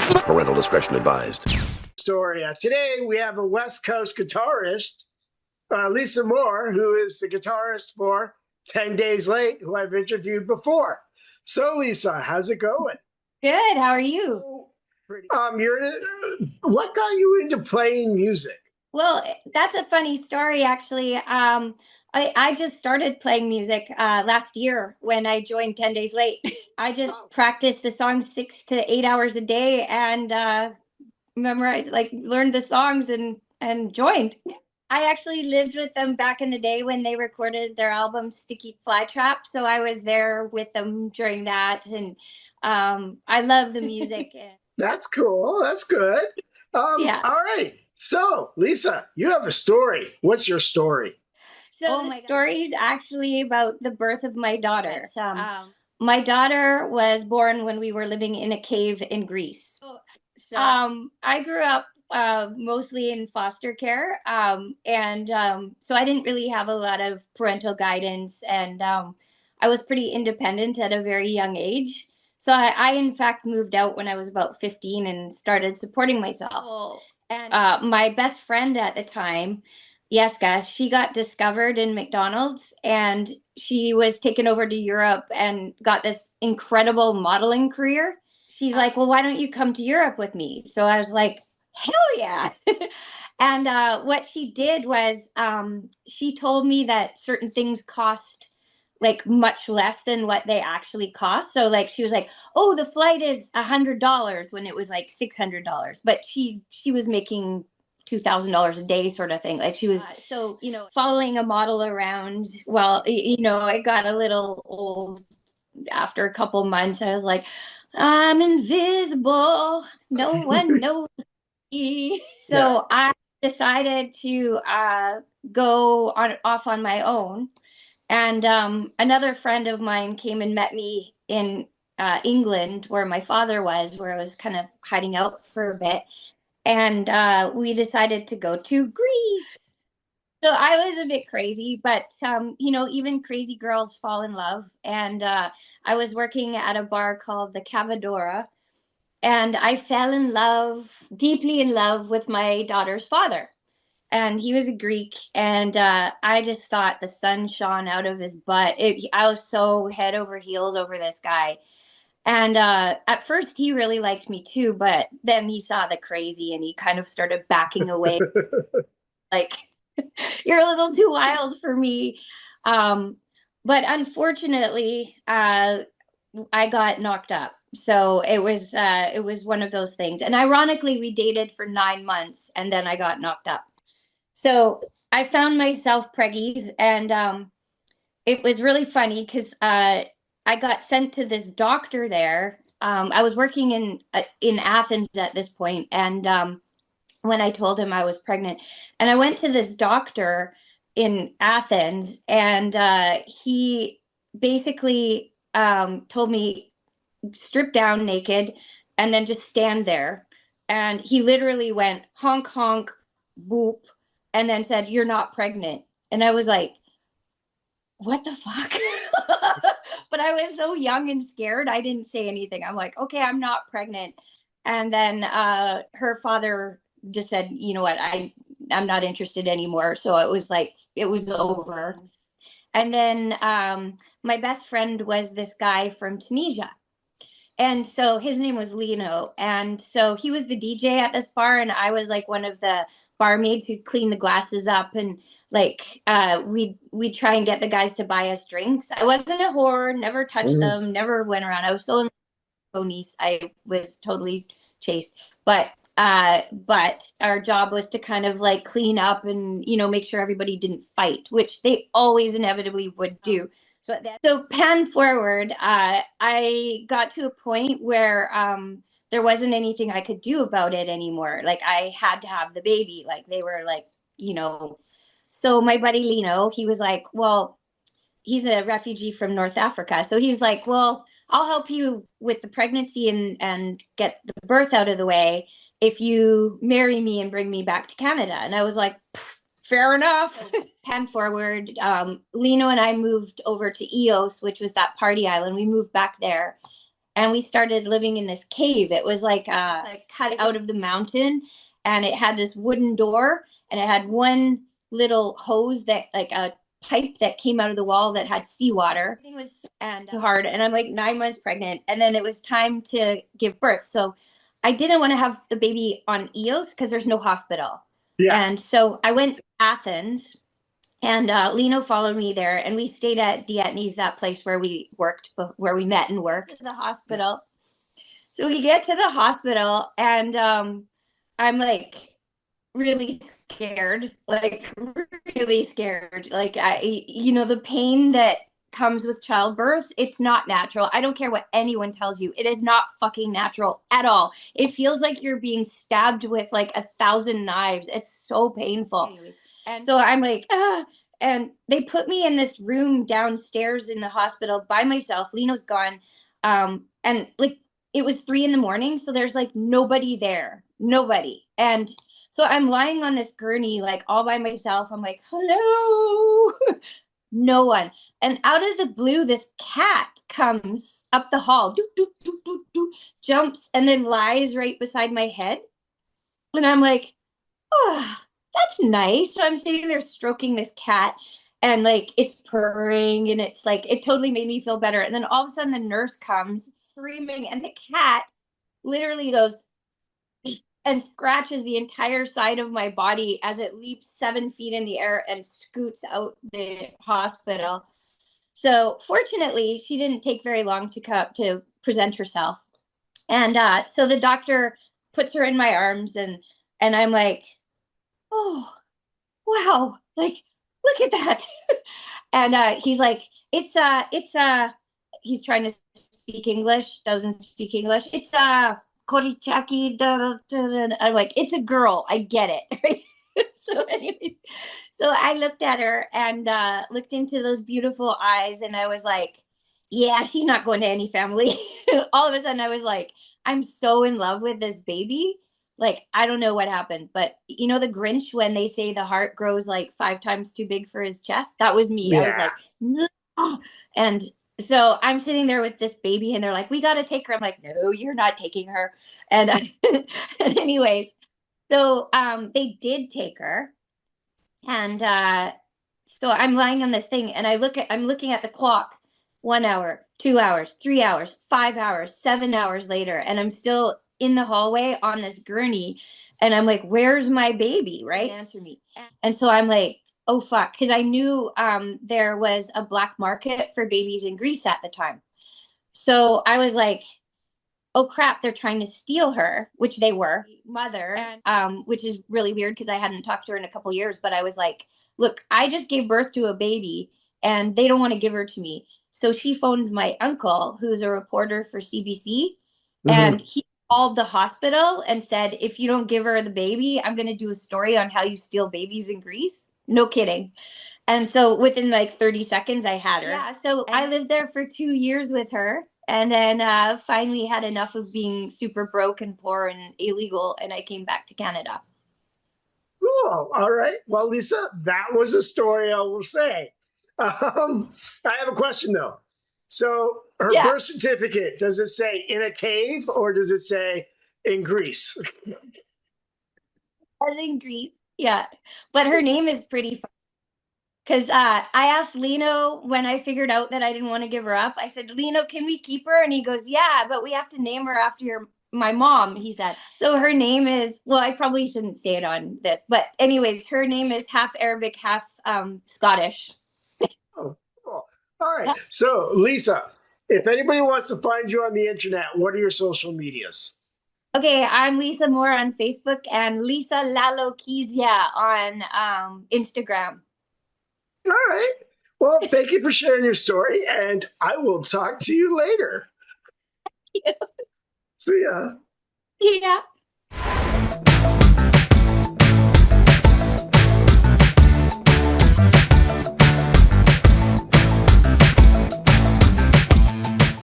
Parental discretion advised. Story. Today we have a West Coast guitarist, Lisa Moore, who is the guitarist for 10 Days Late, who I've interviewed before. So, Lisa, how's it going? Good. How are you? What got you into playing music? Well, that's a funny story, actually. I just started playing music last year when I joined 10 Days Late. I just practiced the songs 6 to 8 hours a day and memorized, learned the songs and joined. I actually lived with them back in the day when they recorded their album Sticky Flytrap. So I was there with them during that. And I love the music. That's cool. That's good. Yeah. All right. So, Lisa, you have a story. What's your story? So the story is actually about the birth of my daughter. My daughter was born when we were living in a cave in Greece. I grew up mostly in foster care, so I didn't really have a lot of parental guidance, and I was pretty independent at a very young age. So I in fact moved out when I was about 15 and started supporting myself. And my best friend at the time, Yeska, she got discovered in McDonald's, and she was taken over to Europe and got this incredible modeling career. She's like, well, why don't you come to Europe with me? So I was like, hell yeah. And what she did was she told me that certain things cost like much less than what they actually cost. So like she was like, oh, the flight is $100 when it was like $600. But she was making $2,000 a day sort of thing. Like she was following a model around. Well, it got a little old after a couple months. I was like, I'm invisible. No one knows me. So I decided to go off on my own. And another friend of mine came and met me in England, where my father was, where I was kind of hiding out for a bit. And we decided to go to Greece. So I was a bit crazy, but even crazy girls fall in love. And I was working at a bar called the Cavadora, and I fell in love, deeply in love, with my daughter's father. And he was a Greek, and I just thought the sun shone out of his butt. I was so head over heels over this guy. And at first, he really liked me too, but then he saw the crazy, and he kind of started backing away. Like, you're a little too wild for me. But unfortunately, I got knocked up. So it was one of those things. And ironically, we dated for 9 months, and then I got knocked up. So I found myself preggies, and it was really funny because I got sent to this doctor there. I was working in Athens at this point, and when I told him I was pregnant, and I went to this doctor in Athens, and he basically told me strip down naked and then just stand there. And he literally went honk honk boop and then said, you're not pregnant. And I was like, what the fuck? But I was so young and scared, I didn't say anything. I'm like, okay, I'm not pregnant. And then her father just said, you know what, I'm not interested anymore. So it was like, it was over. And then my best friend was this guy from Tunisia. And so his name was Lino. And so he was the DJ at this bar, and I was like one of the barmaids who'd clean the glasses up, and like we'd try and get the guys to buy us drinks. I wasn't a whore, never touched them, never went around. I was so in ponies. I was totally chaste. But our job was to kind of like clean up and make sure everybody didn't fight, which they always inevitably would do. So pan forward, I got to a point where there wasn't anything I could do about it anymore. Like I had to have the baby. Like they were like, So my buddy Lino, he was like, well, he's a refugee from North Africa. So he was like, well, I'll help you with the pregnancy and get the birth out of the way if you marry me and bring me back to Canada. And I was like, fair enough. Pan forward, Lino and I moved over to Eos, which was that party island. We moved back there. and we started living in this cave. It was like cut out of the mountain, and it had this wooden door, and it had one little hose that like a pipe that came out of the wall that had seawater. Everything was and hard, and I'm like 9 months pregnant, and then it was time to give birth. So I didn't want to have the baby on EOS because there's no hospital. Yeah. And so I went to Athens, and Lino followed me there, and we stayed at Dietny's, that place where we worked, where we met and worked. To the hospital. So we get to the hospital, and I'm like really scared, like really scared. Like the pain that comes with childbirth, it's not natural. I don't care what anyone tells you. It is not fucking natural at all. It feels like you're being stabbed with like 1,000 knives. It's so painful. Anyways, and so I'm like, and they put me in this room downstairs in the hospital by myself. Lino's gone. And like it was 3 a.m, so there's like nobody there. Nobody. And so I'm lying on this gurney, like all by myself. I'm like, hello. No one. And out of the blue, this cat comes up the hall, doo, doo, doo, doo, doo, jumps, and then lies right beside my head. And I'm like, oh, that's nice. So I'm sitting there stroking this cat, and like it's purring, and it's like, it totally made me feel better. And then all of a sudden the nurse comes screaming, and the cat literally goes and scratches the entire side of my body as it leaps 7 feet in the air and scoots out the hospital. So fortunately, she didn't take very long to present herself. And so the doctor puts her in my arms, and I'm like, oh, wow, like, look at that. And he's like, it's he's trying to speak English, doesn't speak English. It's Korichaki, I'm like, it's a girl. I get it. Right? So anyway, so I looked at her and looked into those beautiful eyes, and I was like, yeah, she's not going to any family. All of a sudden I was like, I'm so in love with this baby. Like, I don't know what happened, but you know, the Grinch, when they say the heart grows like 5 times too big for his chest, that was me. Yeah. I was like, no. And so I'm sitting there with this baby, and they're like, we got to take her. I'm like, no, you're not taking her. And, and anyways, so they did take her. And so I'm lying on this thing, and I'm looking at the clock, 1 hour, 2 hours, 3 hours, 5 hours, 7 hours later. And I'm still in the hallway on this gurney. And I'm like, where's my baby? Right? Answer me. And so I'm like, oh, fuck. Because I knew there was a black market for babies in Greece at the time. So I was like, oh, crap, they're trying to steal her, which they were, mother, which is really weird because I hadn't talked to her in a couple years. But I was like, look, I just gave birth to a baby, and they don't want to give her to me. So she phoned my uncle, who's a reporter for CBC, and he called the hospital and said, if you don't give her the baby, I'm going to do a story on how you steal babies in Greece. No kidding. And so within like 30 seconds, I had her. Yeah. So I lived there for 2 years with her, and then finally had enough of being super broke and poor and illegal, and I came back to Canada. Cool. All right. Well, Lisa, that was a story, I will say. I have a question, though. So her birth certificate, does it say in a cave, or does it say in Greece? As in Greece, yeah. But her name is pretty fun. Because I asked Lino when I figured out that I didn't want to give her up. I said, Lino, can we keep her? And he goes, yeah, but we have to name her after my mom, he said. So her name is, well, I probably shouldn't say it on this. But anyways, her name is half Arabic, half Scottish. Oh, cool. All right. So, Lisa, if anybody wants to find you on the internet, what are your social medias? Okay, I'm Lisa Moore on Facebook and Lisa Lalokizia on Instagram. All right. Well, thank you for sharing your story, and I will talk to you later. Thank you. See ya. Yeah.